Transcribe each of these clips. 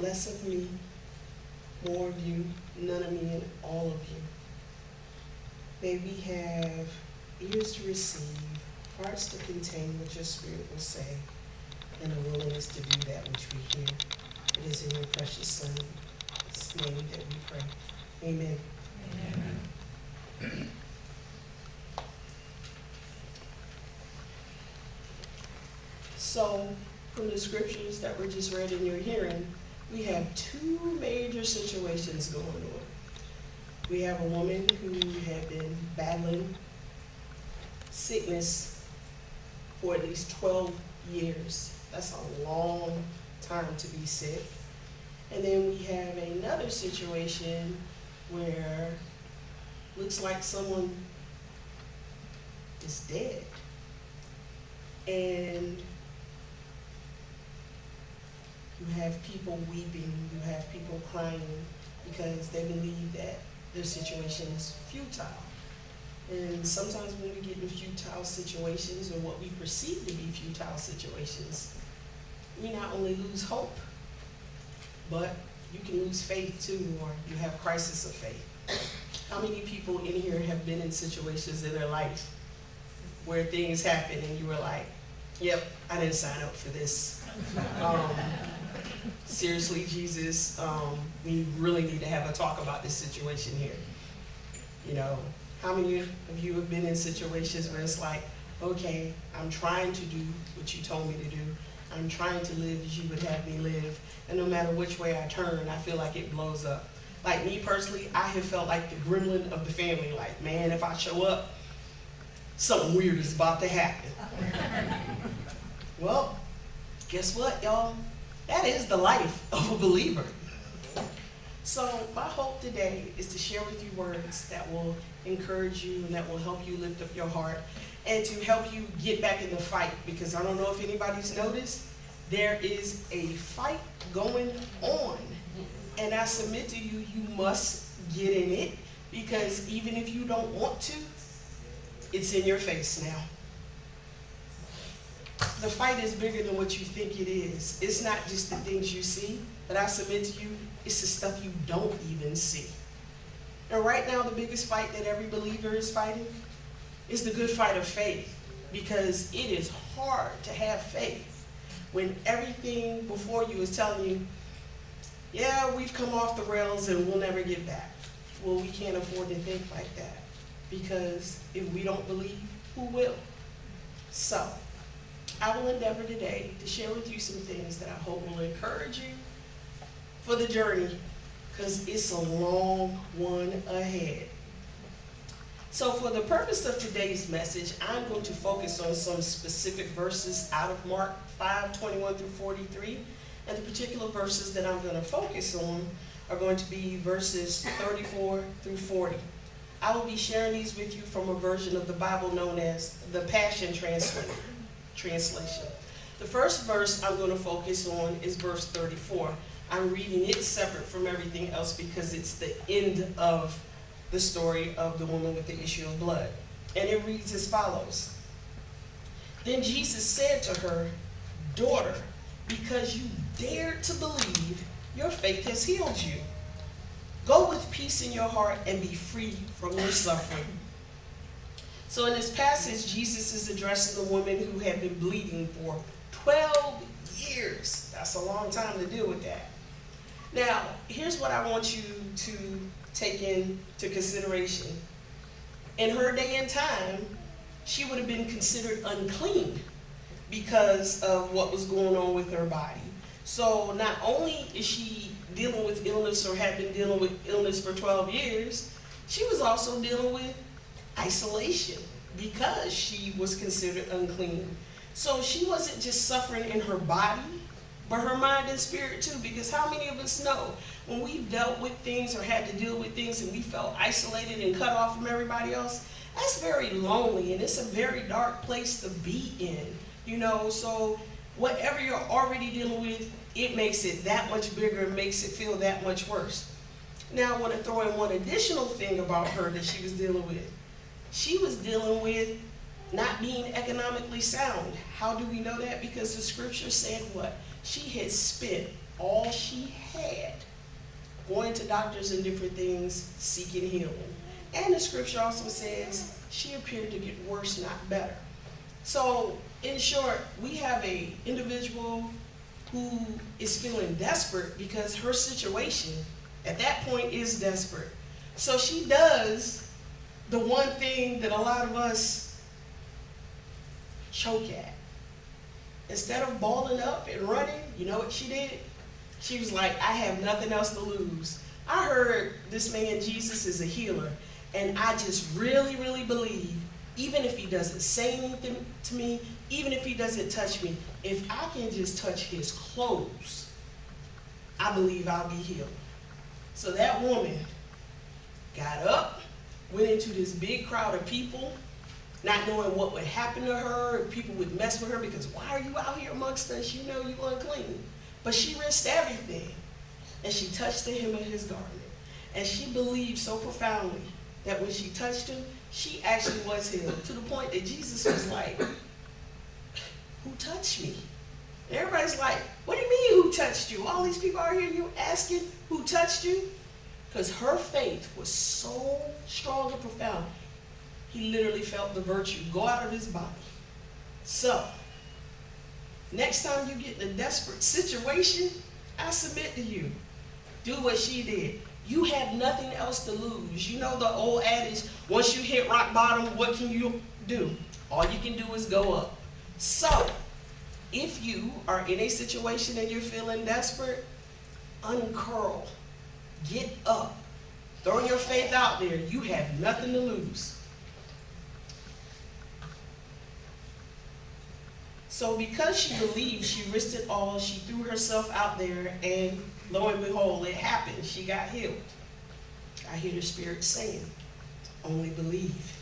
less of me, more of you, none of me, and all of you. May we have ears to receive, hearts to contain what your Spirit will say, and a willingness to do that which we hear. It is in your precious Son's name that we pray. Amen. Amen. So, from the scriptures that were just read in your hearing, we have two major situations going on. We have a woman who had been battling sickness for at least 12 years. That's a long time to be sick. And then we have another situation where it looks like someone is dead. And you have people weeping, you have people crying because they believe that their situation is futile. And sometimes when we get in futile situations, or what we perceive to be futile situations, we not only lose hope, but you can lose faith too, or you have crisis of faith. How many people in here have been in situations in their life where things happen and you were like, yep, I didn't sign up for this. Seriously, Jesus, we really need to have a talk about this situation here. You know, how many of you have been in situations where it's like, okay, I'm trying to do what you told me to do. I'm trying to live as you would have me live. And no matter which way I turn, I feel like it blows up. Like me personally, I have felt like the gremlin of the family. Like, man, if I show up, something weird is about to happen. Well, guess what, y'all? That is the life of a believer. So my hope today is to share with you words that will encourage you and that will help you lift up your heart and to help you get back in the fight, because I don't know if anybody's noticed, there is a fight going on. And I submit to you, you must get in it, because even if you don't want to, it's in your face now. The fight is bigger than what you think it is. It's not just the things you see, but I submit to you, it's the stuff you don't even see. And right now, the biggest fight that every believer is fighting is the good fight of faith, because it is hard to have faith when everything before you is telling you, yeah, we've come off the rails and we'll never get back. Well, we can't afford to think like that, because if we don't believe, who will? So, I will endeavor today to share with you some things that I hope will encourage you for the journey, because it's a long one ahead. So for the purpose of today's message, I'm going to focus on some specific verses out of Mark 5:21 through 43. And the particular verses that I'm going to focus on are going to be verses 34 through 40. I will be sharing these with you from a version of the Bible known as the Passion Translation. The first verse I'm going to focus on is verse 34. I'm reading it separate from everything else because it's the end of the story of the woman with the issue of blood. And it reads as follows. Then Jesus said to her, "Daughter, because you dared to believe, your faith has healed you. Go with peace in your heart and be free from your suffering." So in this passage, Jesus is addressing the woman who had been bleeding for 12 years. That's a long time to deal with that. Now, here's what I want you to take into consideration. In her day and time, she would have been considered unclean because of what was going on with her body. So not only is she dealing with illness, or had been dealing with illness for 12 years, she was also dealing with isolation because she was considered unclean. So she wasn't just suffering in her body, but her mind and spirit too, because how many of us know when we've dealt with things or had to deal with things and we felt isolated and cut off from everybody else, that's very lonely and it's a very dark place to be in, you know. So whatever you're already dealing with, it makes it that much bigger, it makes it feel that much worse. Now I want to throw in one additional thing about her that she was dealing with. She was dealing with not being economically sound. How do we know that? Because the scripture said what? She had spent all she had going to doctors and different things, seeking healing. And the scripture also says she appeared to get worse, not better. So, in short, we have an individual who is feeling desperate because her situation at that point is desperate. So she does the one thing that a lot of us choke at. Instead of balling up and running, you know what she did? She was like, I have nothing else to lose. I heard this man Jesus is a healer, and I just really, really believe, even if he doesn't say anything to me, even if he doesn't touch me, if I can just touch his clothes, I believe I'll be healed. So that woman got up, went into this big crowd of people, not knowing what would happen to her, if people would mess with her, because why are you out here amongst us? You know you unclean. But she risked everything, and she touched the hem of his garment. And she believed so profoundly that when she touched him, she actually was healed, to the point that Jesus was like, who touched me? And everybody's like, what do you mean who touched you? All these people are here, you asking who touched you? Because her faith was so strong and profound, he literally felt the virtue go out of his body. So, next time you get in a desperate situation, I submit to you, do what she did. You have nothing else to lose. You know the old adage, once you hit rock bottom, what can you do? All you can do is go up. So, if you are in a situation and you're feeling desperate, uncurl, get up, throw your faith out there. You have nothing to lose. So because she believed, she risked it all, she threw herself out there, and lo and behold, it happened. She got healed. I hear the Spirit saying, only believe.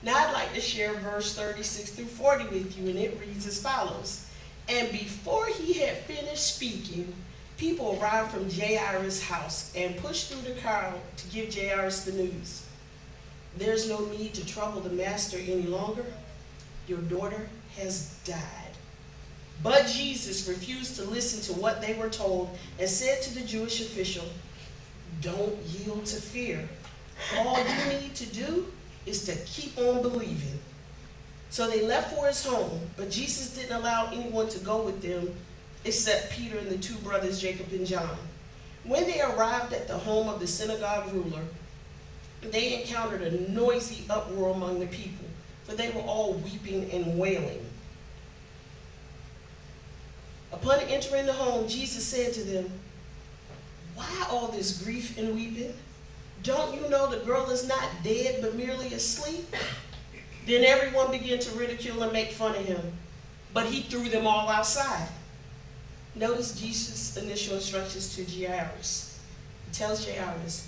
Now I'd like to share verse 36 through 40 with you, and it reads as follows. And before he had finished speaking, people arrived from Jairus' house and pushed through the crowd to give Jairus the news. There's no need to trouble the master any longer. Your daughter has died. But Jesus refused to listen to what they were told and said to the Jewish official, don't yield to fear. All you need to do is to keep on believing. So they left for his home, but Jesus didn't allow anyone to go with them except Peter and the two brothers, Jacob and John. When they arrived at the home of the synagogue ruler, they encountered a noisy uproar among the people, for they were all weeping and wailing. Upon entering the home, Jesus said to them, why all this grief and weeping? Don't you know the girl is not dead, but merely asleep? Then everyone began to ridicule and make fun of him, but he threw them all outside. Notice Jesus' initial instructions to Jairus. He tells Jairus,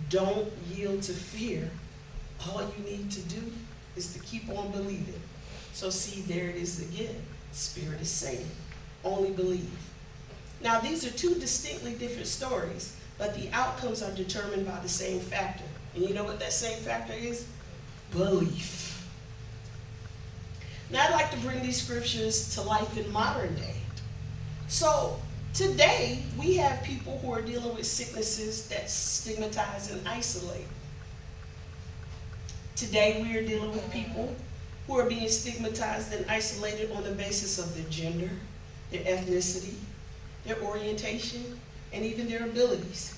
don't yield to fear. All you need to do is to keep on believing. So see, there it is again. Spirit is saying, only believe. Now these are two distinctly different stories, but the outcomes are determined by the same factor. And you know what that same factor is? Belief. Now I'd like to bring these scriptures to life in modern day. So today we have people who are dealing with sicknesses that stigmatize and isolate. Today we are dealing with people who are being stigmatized and isolated on the basis of their gender, their ethnicity, their orientation, and even their abilities.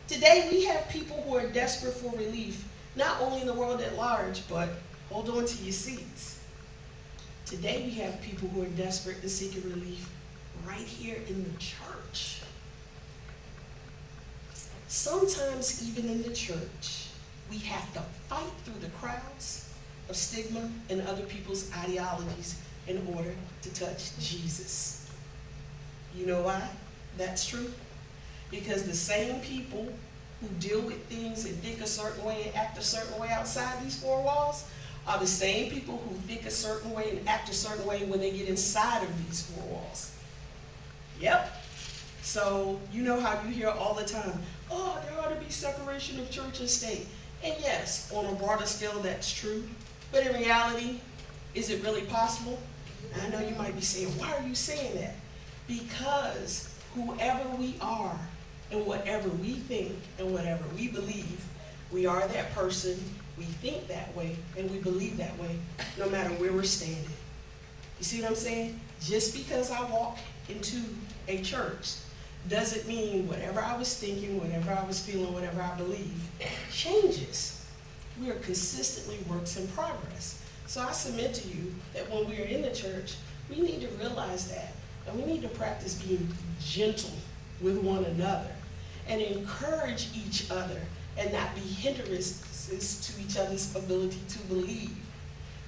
Today we have people who are desperate for relief, not only in the world at large, but hold on to your seats. Today we have people who are desperate and seeking relief right here in the church. Sometimes even in the church, we have to fight through the crowds of stigma and other people's ideologies in order to touch Jesus. You know why that's true? Because the same people who deal with things and think a certain way and act a certain way outside these four walls are the same people who think a certain way and act a certain way when they get inside of these four walls. Yep. So you know how you hear all the time, oh, there ought to be separation of church and state. And yes, on a broader scale that's true. But in reality, is it really possible? And I know you might be saying, why are you saying that? Because whoever we are and whatever we think and whatever we believe, we are that person, we think that way, and we believe that way, no matter where we're standing. You see what I'm saying? Just because I walk into a church doesn't mean whatever I was thinking, whatever I was feeling, whatever I believe changes. We are consistently works in progress. So I submit to you that when we are in the church, we need to realize that. And we need to practice being gentle with one another and encourage each other and not be hindrances to each other's ability to believe.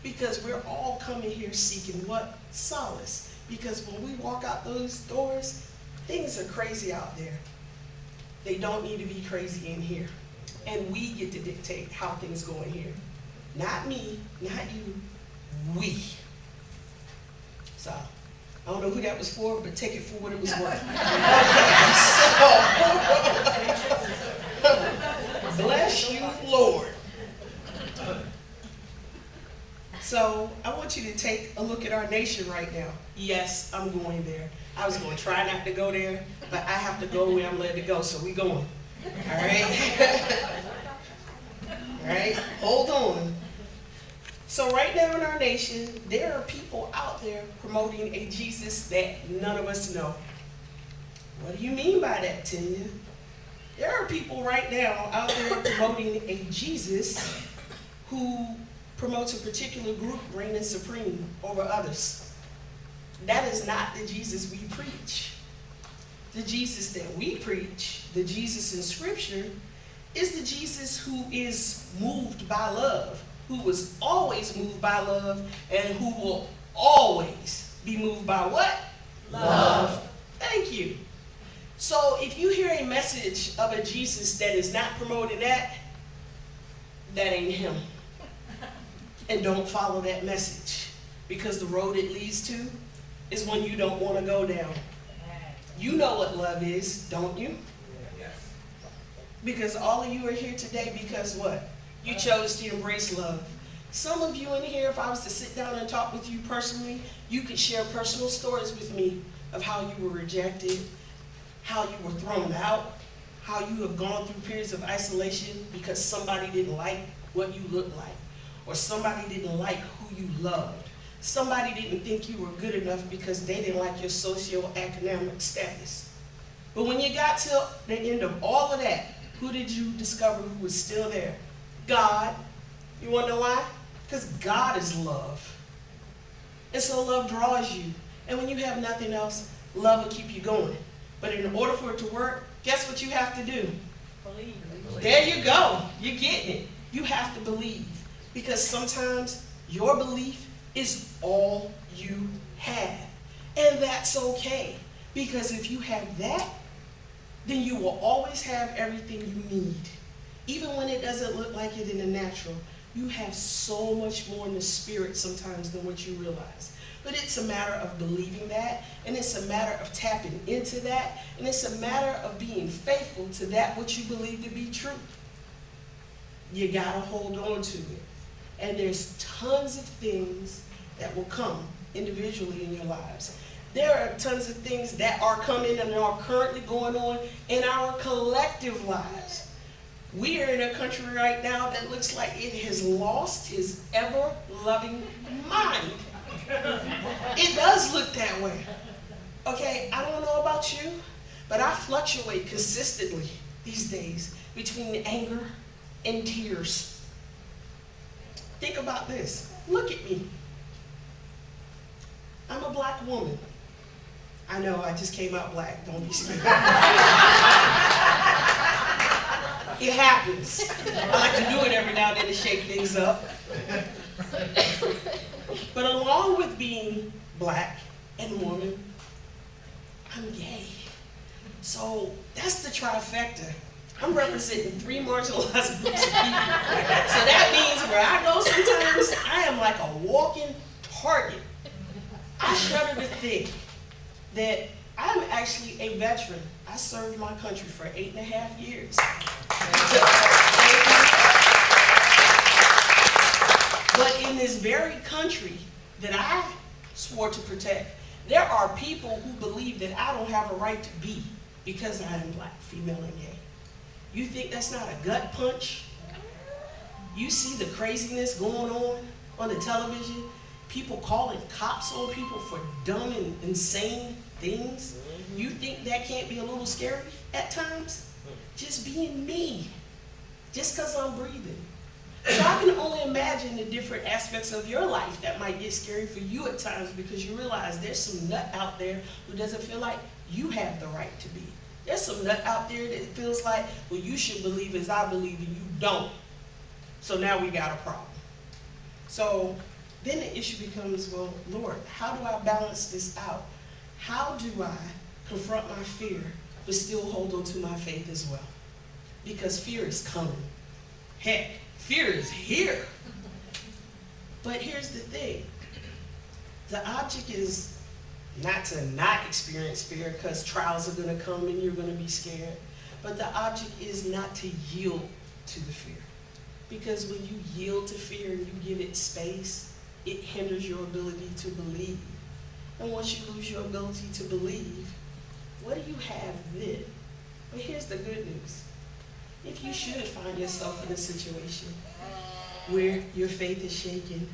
Because we're all coming here seeking what? Solace. Because when we walk out those doors, things are crazy out there. They don't need to be crazy in here. And we get to dictate how things go in here. Not me, not you, we. So, I don't know who that was for, but take it for what it was worth. So, bless you, Lord. So, I want you to take a look at our nation right now. Yes, I'm going there. I was going to try not to go there, but I have to go where I'm led to go, so we going. All right? All right? Hold on. So right now in our nation, there are people out there promoting a Jesus that none of us know. What do you mean by that, Tanya? There are people right now out there promoting a Jesus who promotes a particular group reigning supreme over others. That is not the Jesus we preach. The Jesus that we preach, the Jesus in Scripture, is the Jesus who is moved by love, who was always moved by love, and who will always be moved by what? Love. Thank you. So if you hear a message of a Jesus that is not promoting that, that ain't him. And don't follow that message, because the road it leads to is one you don't want to go down. You know what love is, don't you? Because all of you are here today because what? You chose to embrace love. Some of you in here, if I was to sit down and talk with you personally, you could share personal stories with me of how you were rejected, how you were thrown out, how you have gone through periods of isolation because somebody didn't like what you looked like, or somebody didn't like who you loved. Somebody didn't think you were good enough because they didn't like your socioeconomic status. But when you got to the end of all of that, who did you discover who was still there? God. You want to know why? Because God is love. And so love draws you. And when you have nothing else, love will keep you going. But in order for it to work, guess what you have to do? Believe. There you go. You're getting it. You have to believe. Because sometimes your belief is all you have. And that's okay. Because if you have that, then you will always have everything you need. Even when it doesn't look like it in the natural, you have so much more in the spirit sometimes than what you realize. But it's a matter of believing that, and it's a matter of tapping into that, and it's a matter of being faithful to that which you believe to be true. You gotta hold on to it. And there's tons of things that will come individually in your lives. There are tons of things that are coming and are currently going on in our collective lives. We are in a country right now that looks like it has lost its ever-loving mind. It does look that way. Okay, I don't know about you, but I fluctuate consistently these days between anger and tears. Think about this. Look at me. I'm a black woman. I know, I just came out black. Don't be scared. It happens. I like to do it every now and then to shake things up. But along with being black and woman, I'm gay. So that's the trifecta. I'm representing 3 marginalized groups of people. So that means where I go sometimes, I am like a walking target. I shudder to think that I'm actually a veteran. I served my country for 8.5 years. But in this very country that I swore to protect. There are people who believe that I don't have a right to be because I am black, female, and gay. You think that's not a gut punch? You see the craziness going on the television? People calling cops on people for dumb and insane things. You think that can't be a little scary at times? Just being me. Just because I'm breathing. So I can only imagine the different aspects of your life that might get scary for you at times, because you realize there's some nut out there who doesn't feel like you have the right to be. There's some nut out there that feels like, well, you should believe as I believe and you don't. So now we got a problem. So then the issue becomes, well, Lord, how do I balance this out? How do I confront my fear but still hold on to my faith as well? Because fear is coming. Heck, fear is here. But here's the thing. The object is not to not experience fear, because trials are going to come and you're going to be scared. But the object is not to yield to the fear. Because when you yield to fear and you give it space, it hinders your ability to believe. And once you lose your ability to believe, what do you have then? But here's the good news. If you should find yourself in a situation where your faith is shaken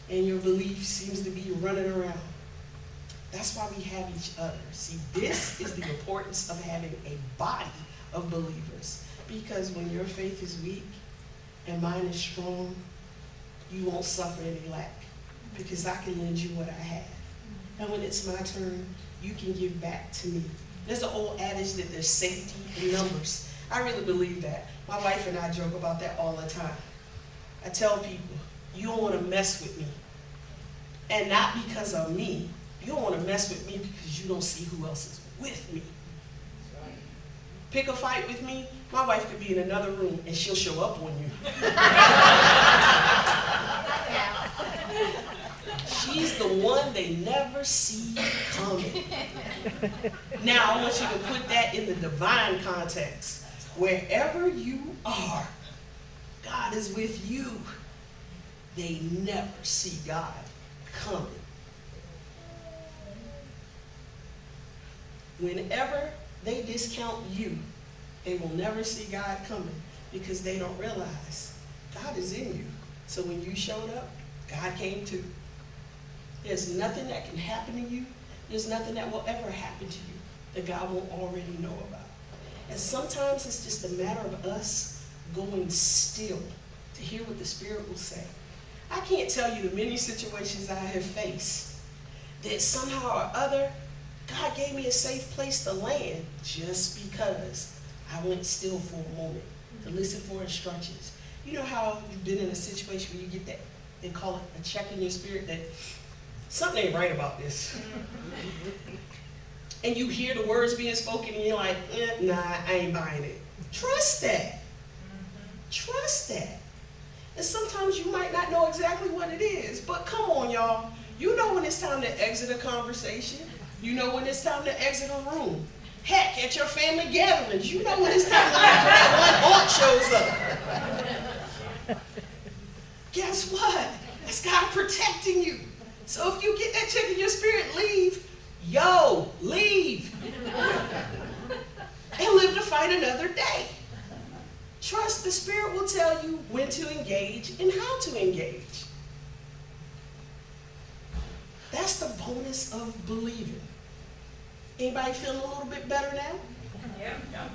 and your belief seems to be running around, that's why we have each other. See, this is the importance of having a body of believers. Because when your faith is weak and mine is strong, you won't suffer any lack. Because I can lend you what I have. And when it's my turn, you can give back to me. There's an old adage that there's safety in numbers. I really believe that. My wife and I joke about that all the time. I tell people, you don't want to mess with me. And not because of me. You don't want to mess with me because you don't see who else is with me. Pick a fight with me, my wife could be in another room and she'll show up on you. She's the one they never see coming. Now, I want you to put that in the divine context. Wherever you are, God is with you. They never see God coming. Whenever they discount you, they will never see God coming, because they don't realize God is in you. So when you showed up, God came too. There's nothing that can happen to you. There's nothing that will ever happen to you that God won't already know about. And sometimes it's just a matter of us going still to hear what the Spirit will say. I can't tell you the many situations I have faced that somehow or other God gave me a safe place to land just because I went still for a moment to listen for instructions. You know how you've been in a situation where you get that, they call it a check in your spirit, that something ain't right about this. And you hear the words being spoken and you're like, nah, I ain't buying it. Trust that. Trust that. And sometimes you might not know exactly what it is, but come on, y'all. You know when it's time to exit a conversation. You know when it's time to exit a room. Heck, at your family gatherings, you know when it's time to leave when that one aunt shows up. Guess what? That's God protecting you. So if you get that check in your spirit, leave. Yo, leave. And live to fight another day. Trust the Spirit will tell you when to engage and how to engage. That's the bonus of believing. Anybody feeling a little bit better now? Yep.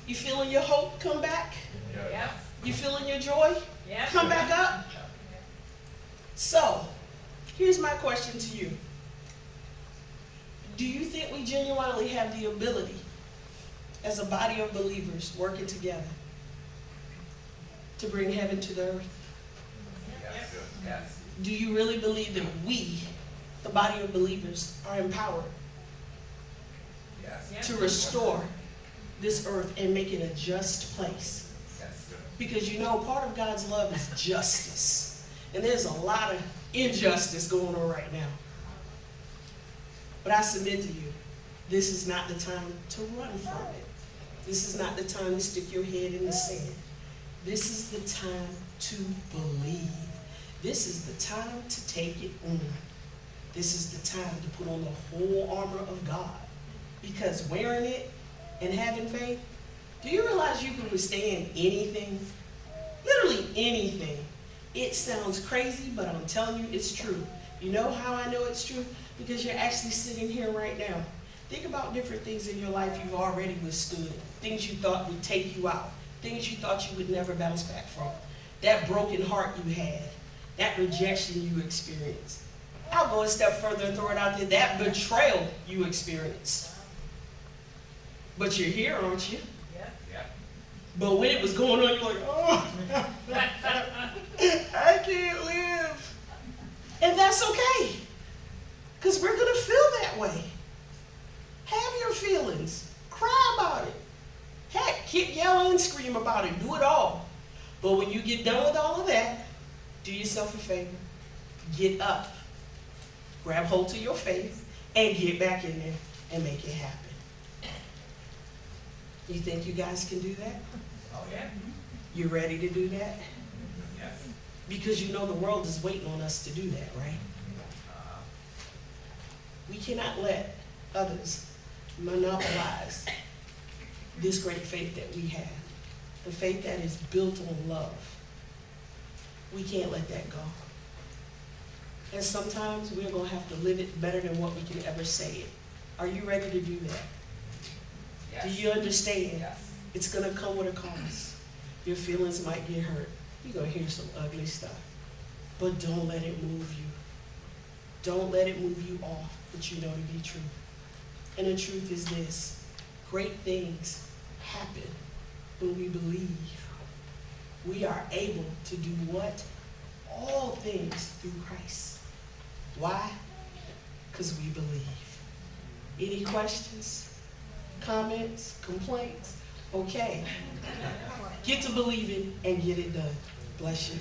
You feeling your hope come back? Yep. You feeling your joy Yep. come back up? So, here's my question to you. Do you think we genuinely have the ability, as a body of believers working together, to bring heaven to the earth? Yes. Do you really believe that we, the body of believers, are empowered to restore this earth and make it a just place? Because you know, part of God's love is justice. And there's a lot of injustice going on right now. But I submit to you, this is not the time to run from it. This is not the time to stick your head in the sand. This is the time to believe. This is the time to take it on. this is the time to put on the whole armor of God. Because wearing it and having faith, do you realize you can withstand anything? Literally anything. It sounds crazy, but I'm telling you it's true. You know how I know it's true? Because you're actually sitting here right now. Think about different things in your life you've already withstood. Things you thought would take you out. Things you thought you would never bounce back from. That broken heart you had. That rejection you experienced. I'll go a step further and throw it out there. That betrayal you experienced. But you're here, aren't you? Yep. But when it was going on, you're like, oh, I can't live. And that's okay. Because we're going to feel that way. Have your feelings. Cry about it. Heck, kick, yell, and scream about it. Do it all. But when you get done with all of that, do yourself a favor. Get up. Grab hold to your faith and get back in there and make it happen. You think you guys can do that? Oh, yeah. You ready to do that? Yes. Because you know the world is waiting on us to do that, right? We cannot let others monopolize this great faith that we have. The faith that is built on love. We can't let that go. And sometimes we're going to have to live it better than what we can ever say it. Are you ready to do that? Yes. Do you understand? Yes. It's going to come with a cost. Your feelings might get hurt. You're going to hear some ugly stuff. But don't let it move you. Don't let it move you off what you know to be true. And the truth is this. Great things happen when we believe. We are able to do what? All things through Christ. Why? Because we believe. Any questions? Comments? Complaints? Okay. Get to believing and get it done. Bless you.